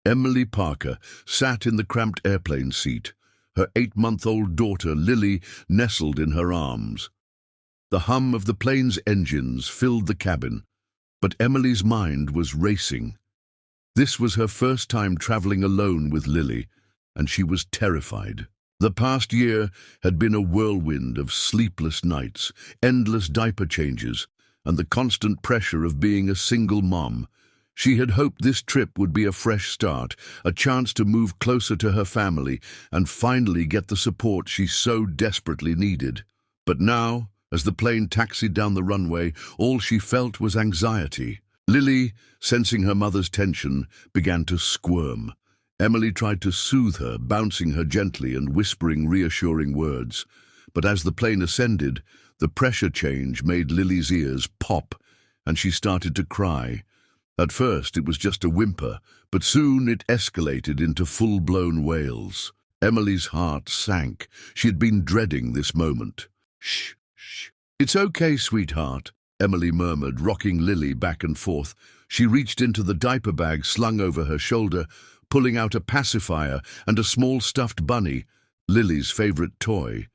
Emily Parker sat in the cramped airplane seat, her 8-month-old daughter Lily nestled in her arms. The hum of the plane's engines filled the cabin, but Emily's mind was racing. This was her first time traveling alone with Lily, and she was terrified. The past year had been a whirlwind of sleepless nights, endless diaper changes, and the constant pressure of being a single mom. She had hoped this trip would be a fresh start, a chance to move closer to her family and finally get the support she so desperately needed. But now, as the plane taxied down the runway, all she felt was anxiety. Lily, sensing her mother's tension, began to squirm. Emily tried to soothe her, bouncing her gently and whispering reassuring words. But as the plane ascended, the pressure change made Lily's ears pop, and she started to cry. At first it was just a whimper, but soon it escalated into full-blown wails. Emily's heart sank. She had been dreading this moment. "Shh, shh. It's okay, sweetheart," Emily murmured, rocking Lily back and forth. She reached into the diaper bag slung over her shoulder, pulling out a pacifier and a small stuffed bunny, Lily's favorite toy.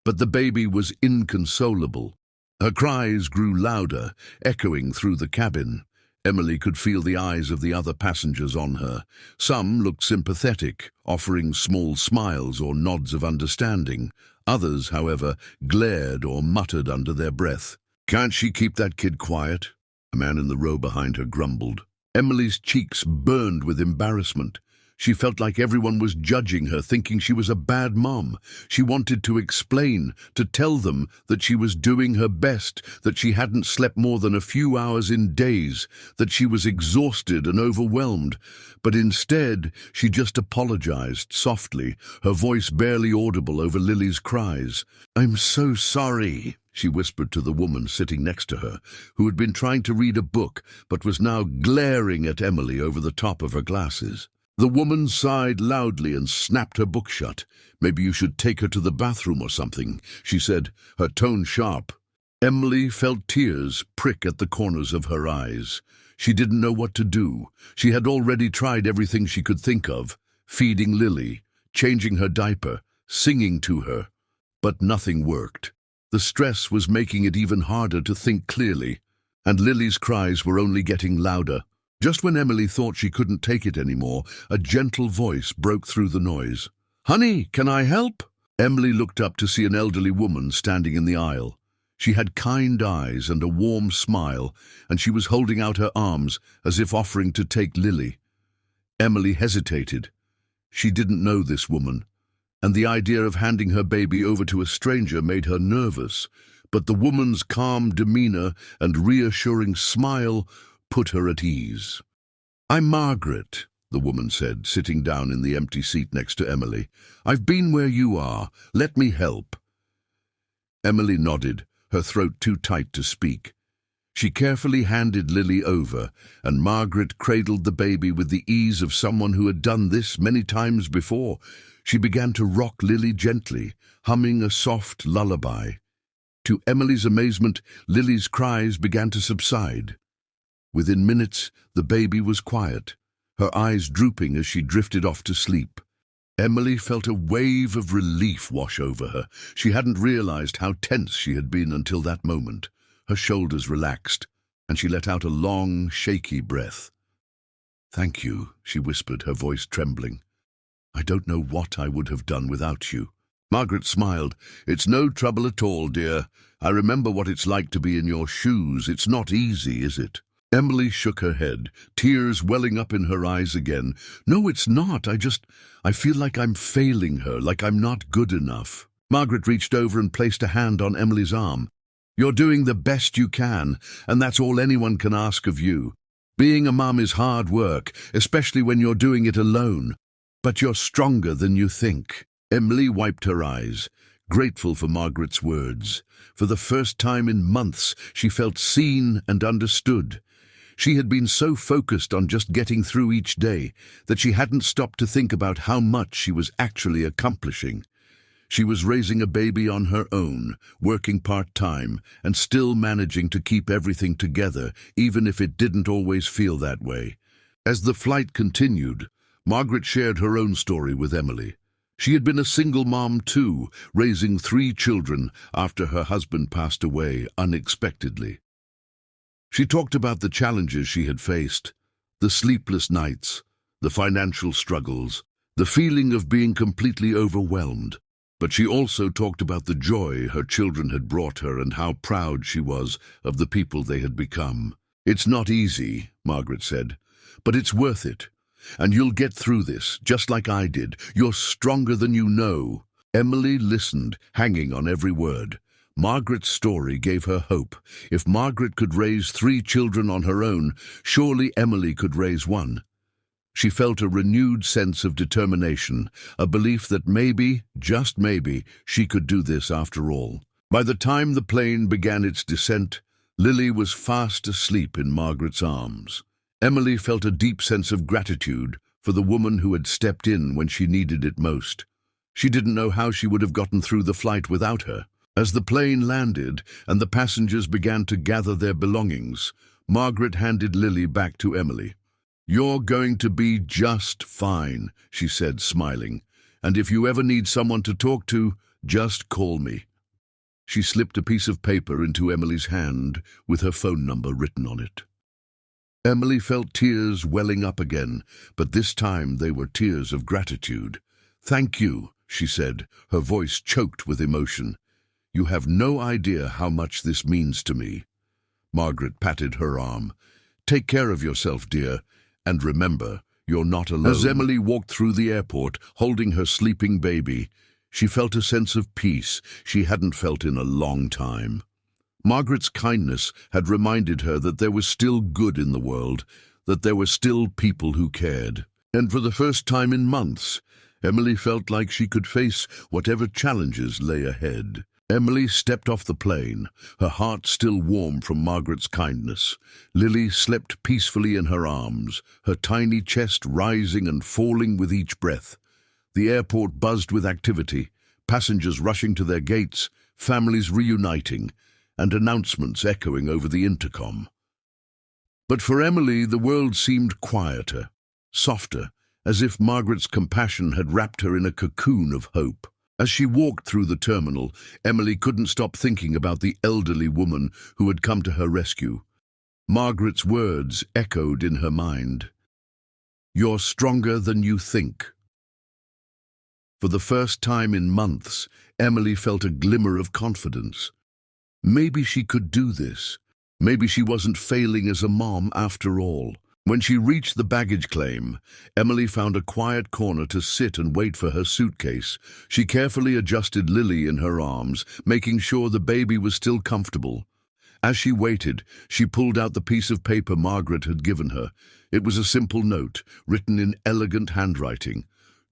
But the baby was inconsolable. Her cries grew louder, echoing through the cabin. Emily could feel the eyes of the other passengers on her. Some looked sympathetic, offering small smiles or nods of understanding. Others, however, glared or muttered under their breath. "Can't she keep that kid quiet?" A man in the row behind her grumbled. Emily's cheeks burned with embarrassment. She felt like everyone was judging her, thinking she was a bad mom. She wanted to explain, to tell them that she was doing her best, that she hadn't slept more than a few hours in days, that she was exhausted and overwhelmed. But instead, she just apologized softly, her voice barely audible over Lily's cries. "I'm so sorry," she whispered to the woman sitting next to her, who had been trying to read a book but was now glaring at Emily over the top of her glasses. The woman sighed loudly and snapped her book shut. "Maybe you should take her to the bathroom or something," she said, her tone sharp. Emily felt tears prick at the corners of her eyes. She didn't know what to do. She had already tried everything she could think of, feeding Lily, changing her diaper, singing to her. But nothing worked. The stress was making it even harder to think clearly, and Lily's cries were only getting louder. Just when Emily thought she couldn't take it anymore, a gentle voice broke through the noise. "Honey, can I help?" Emily looked up to see an elderly woman standing in the aisle. She had kind eyes and a warm smile, and she was holding out her arms as if offering to take Lily. Emily hesitated. She didn't know this woman, and the idea of handing her baby over to a stranger made her nervous. But the woman's calm demeanor and reassuring smile put her at ease. "I'm Margaret," the woman said, sitting down in the empty seat next to Emily. "I've been where you are. Let me help." Emily nodded, her throat too tight to speak. She carefully handed Lily over, and Margaret cradled the baby with the ease of someone who had done this many times before. She began to rock Lily gently, humming a soft lullaby. To Emily's amazement, Lily's cries began to subside. Within minutes, the baby was quiet, her eyes drooping as she drifted off to sleep. Emily felt a wave of relief wash over her. She hadn't realized how tense she had been until that moment. Her shoulders relaxed, and she let out a long, shaky breath. "Thank you," she whispered, her voice trembling. "I don't know what I would have done without you." Margaret smiled. "It's no trouble at all, dear. I remember what it's like to be in your shoes. It's not easy, is it?" Emily shook her head, tears welling up in her eyes again. "No, it's not. I feel like I'm failing her, like I'm not good enough." Margaret reached over and placed a hand on Emily's arm. "You're doing the best you can, and that's all anyone can ask of you. Being a mum is hard work, especially when you're doing it alone. But you're stronger than you think." Emily wiped her eyes, grateful for Margaret's words. For the first time in months, she felt seen and understood. She had been so focused on just getting through each day that she hadn't stopped to think about how much she was actually accomplishing. She was raising a baby on her own, working part-time, and still managing to keep everything together, even if it didn't always feel that way. As the flight continued, Margaret shared her own story with Emily. She had been a single mom too, raising 3 children after her husband passed away unexpectedly. She talked about the challenges she had faced, the sleepless nights, the financial struggles, the feeling of being completely overwhelmed. But she also talked about the joy her children had brought her and how proud she was of the people they had become. "It's not easy," Margaret said, "but it's worth it. And you'll get through this, just like I did. You're stronger than you know." Emily listened, hanging on every word. Margaret's story gave her hope. If Margaret could raise 3 children on her own, surely Emily could raise 1. She felt a renewed sense of determination, a belief that maybe, just maybe, she could do this after all. By the time the plane began its descent, Lily was fast asleep in Margaret's arms. Emily felt a deep sense of gratitude for the woman who had stepped in when she needed it most. She didn't know how she would have gotten through the flight without her. As the plane landed and the passengers began to gather their belongings, Margaret handed Lily back to Emily. "You're going to be just fine," she said, smiling. "And if you ever need someone to talk to, just call me." She slipped a piece of paper into Emily's hand with her phone number written on it. Emily felt tears welling up again, but this time they were tears of gratitude. "Thank you," she said, her voice choked with emotion. "You have no idea how much this means to me." Margaret patted her arm. "Take care of yourself, dear, and remember, you're not alone." As Emily walked through the airport, holding her sleeping baby, she felt a sense of peace she hadn't felt in a long time. Margaret's kindness had reminded her that there was still good in the world, that there were still people who cared. And for the first time in months, Emily felt like she could face whatever challenges lay ahead. Emily stepped off the plane, her heart still warm from Margaret's kindness. Lily slept peacefully in her arms, her tiny chest rising and falling with each breath. The airport buzzed with activity, passengers rushing to their gates, families reuniting, and announcements echoing over the intercom. But for Emily, the world seemed quieter, softer, as if Margaret's compassion had wrapped her in a cocoon of hope. As she walked through the terminal, Emily couldn't stop thinking about the elderly woman who had come to her rescue. Margaret's words echoed in her mind. "You're stronger than you think." For the first time in months, Emily felt a glimmer of confidence. Maybe she could do this. Maybe she wasn't failing as a mom after all. When she reached the baggage claim, Emily found a quiet corner to sit and wait for her suitcase. She carefully adjusted Lily in her arms, making sure the baby was still comfortable. As she waited, she pulled out the piece of paper Margaret had given her. It was a simple note, written in elegant handwriting.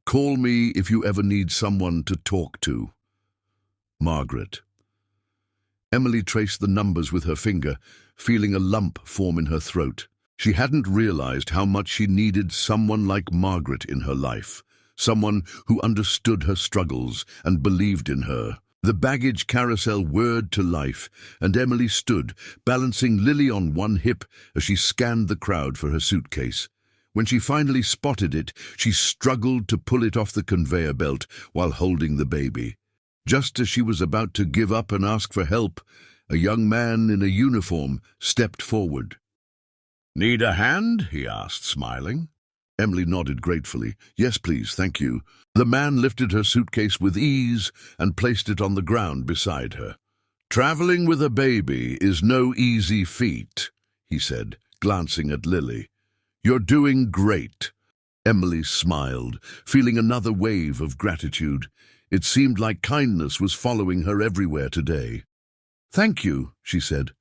"Call me if you ever need someone to talk to. Margaret." Emily traced the numbers with her finger, feeling a lump form in her throat. She hadn't realized how much she needed someone like Margaret in her life, someone who understood her struggles and believed in her. The baggage carousel whirred to life, and Emily stood, balancing Lily on one hip as she scanned the crowd for her suitcase. When she finally spotted it, she struggled to pull it off the conveyor belt while holding the baby. Just as she was about to give up and ask for help, a young man in a uniform stepped forward. "Need a hand?" he asked, smiling. Emily nodded gratefully. "Yes, please, thank you." The man lifted her suitcase with ease and placed it on the ground beside her. "Traveling with a baby is no easy feat," he said, glancing at Lily. "You're doing great." Emily smiled, feeling another wave of gratitude. It seemed like kindness was following her everywhere today. "Thank you," she said.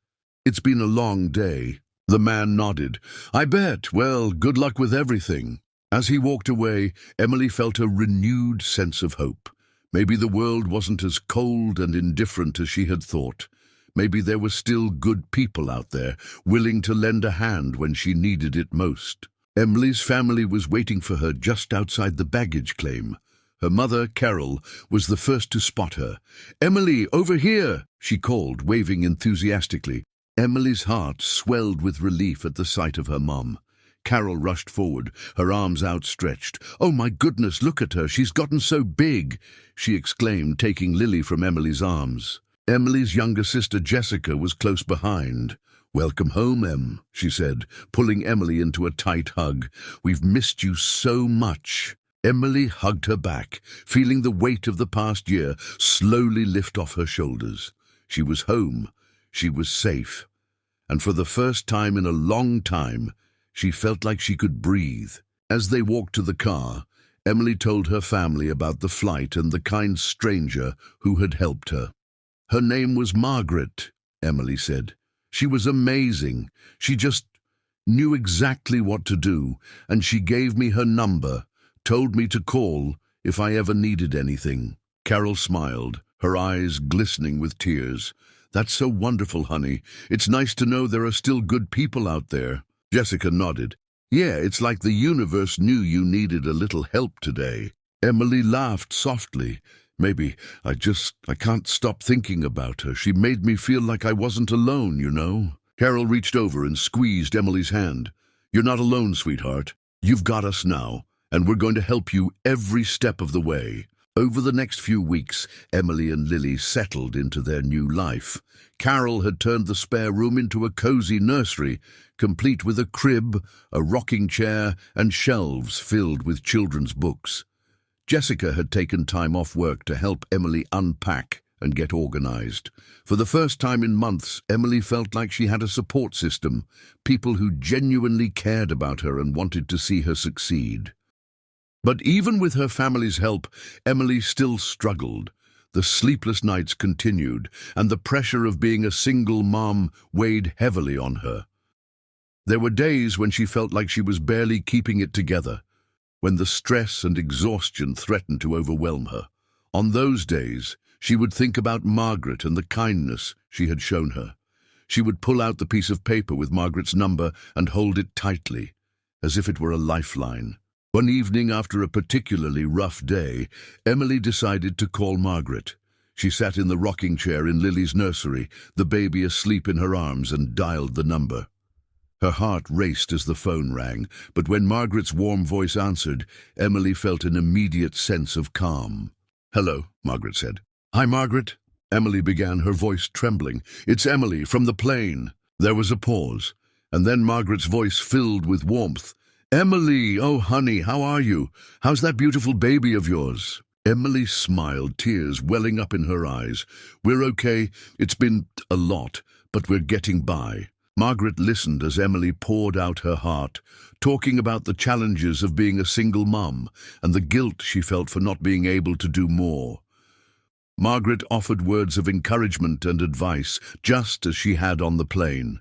"It's been a long day." The man nodded. "I bet. Well, good luck with everything." As he walked away, Emily felt a renewed sense of hope. Maybe the world wasn't as cold and indifferent as she had thought. Maybe there were still good people out there, willing to lend a hand when she needed it most. Emily's family was waiting for her just outside the baggage claim. Her mother, Carol, was the first to spot her. "Emily, over here!" she called, waving enthusiastically. Emily's heart swelled with relief at the sight of her mum. Carol rushed forward, her arms outstretched. "Oh my goodness, look at her, she's gotten so big," she exclaimed, taking Lily from Emily's arms. Emily's younger sister Jessica was close behind. "Welcome home, Em," she said, pulling Emily into a tight hug. "We've missed you so much." Emily hugged her back, feeling the weight of the past year slowly lift off her shoulders. She was home, she was safe, and for the first time in a long time, she felt like she could breathe. As they walked to the car, Emily told her family about the flight and the kind stranger who had helped her. "Her name was Margaret," Emily said. "She was amazing. She just knew exactly what to do, and she gave me her number, told me to call if I ever needed anything." Carol smiled, her eyes glistening with tears. "That's so wonderful, honey. It's nice to know there are still good people out there." Jessica nodded. "Yeah, it's like the universe knew you needed a little help today." Emily laughed softly. "Maybe I can't stop thinking about her. She made me feel like I wasn't alone, you know." Carol reached over and squeezed Emily's hand. "You're not alone, sweetheart. You've got us now, and we're going to help you every step of the way." Over the next few weeks, Emily and Lily settled into their new life. Carol had turned the spare room into a cozy nursery, complete with a crib, a rocking chair, and shelves filled with children's books. Jessica had taken time off work to help Emily unpack and get organized. For the first time in months, Emily felt like she had a support system, people who genuinely cared about her and wanted to see her succeed. But even with her family's help, Emily still struggled. The sleepless nights continued, and the pressure of being a single mom weighed heavily on her. There were days when she felt like she was barely keeping it together, when the stress and exhaustion threatened to overwhelm her. On those days, she would think about Margaret and the kindness she had shown her. She would pull out the piece of paper with Margaret's number and hold it tightly, as if it were a lifeline. One evening after a particularly rough day, Emily decided to call Margaret. She sat in the rocking chair in Lily's nursery, the baby asleep in her arms, and dialed the number. Her heart raced as the phone rang, but when Margaret's warm voice answered, Emily felt an immediate sense of calm. "Hello," Margaret said. "Hi, Margaret," Emily began, her voice trembling. "It's Emily from the plane." There was a pause, and then Margaret's voice filled with warmth. "Emily, oh honey, how are you? How's that beautiful baby of yours?" Emily smiled, tears welling up in her eyes. "We're okay. It's been a lot, but we're getting by." Margaret listened as Emily poured out her heart, talking about the challenges of being a single mum and the guilt she felt for not being able to do more. Margaret offered words of encouragement and advice, just as she had on the plane.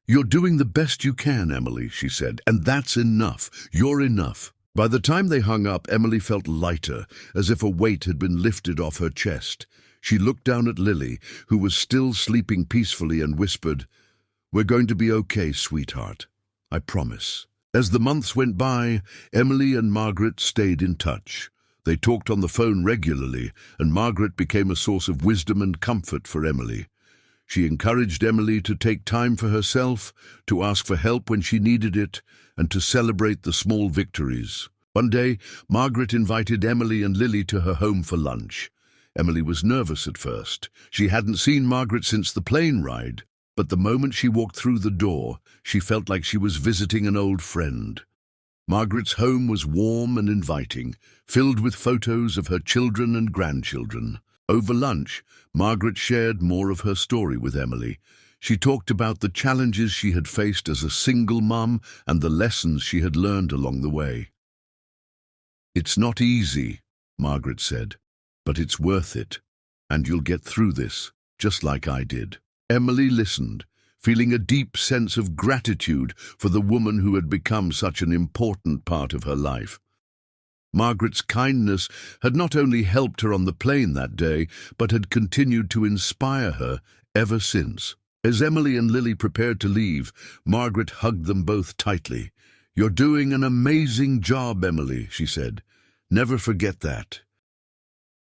"You're doing the best you can, Emily," she said, "and that's enough. You're enough." By the time they hung up, Emily felt lighter, as if a weight had been lifted off her chest. She looked down at Lily, who was still sleeping peacefully, and whispered, "We're going to be okay, sweetheart. I promise." As the months went by, Emily and Margaret stayed in touch. They talked on the phone regularly, and Margaret became a source of wisdom and comfort for Emily. She encouraged Emily to take time for herself, to ask for help when she needed it, and to celebrate the small victories. One day, Margaret invited Emily and Lily to her home for lunch. Emily was nervous at first. She hadn't seen Margaret since the plane ride, but the moment she walked through the door, she felt like she was visiting an old friend. Margaret's home was warm and inviting, filled with photos of her children and grandchildren. Over lunch, Margaret shared more of her story with Emily. She talked about the challenges she had faced as a single mum and the lessons she had learned along the way. "It's not easy," Margaret said, "but it's worth it, and you'll get through this, just like I did." Emily listened, feeling a deep sense of gratitude for the woman who had become such an important part of her life. Margaret's kindness had not only helped her on the plane that day, but had continued to inspire her ever since. As Emily and Lily prepared to leave, Margaret hugged them both tightly. "You're doing an amazing job, Emily," she said. "Never forget that."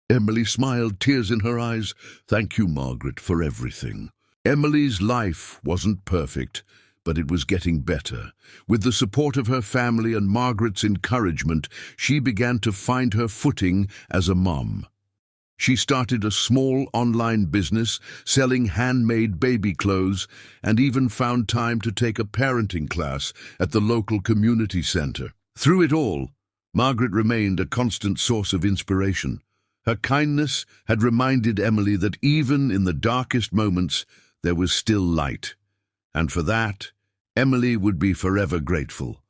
Emily smiled, tears in her eyes. "Thank you, Margaret, for everything." Emily's life wasn't perfect, But it was getting better. With the support of her family and Margaret's encouragement, she began to find her footing as a mom. She started a small online business selling handmade baby clothes and even found time to take a parenting class at the local community center. Through it all, Margaret remained a constant source of inspiration. Her kindness had reminded Emily that even in the darkest moments, there was still light. And for that, Emily would be forever grateful.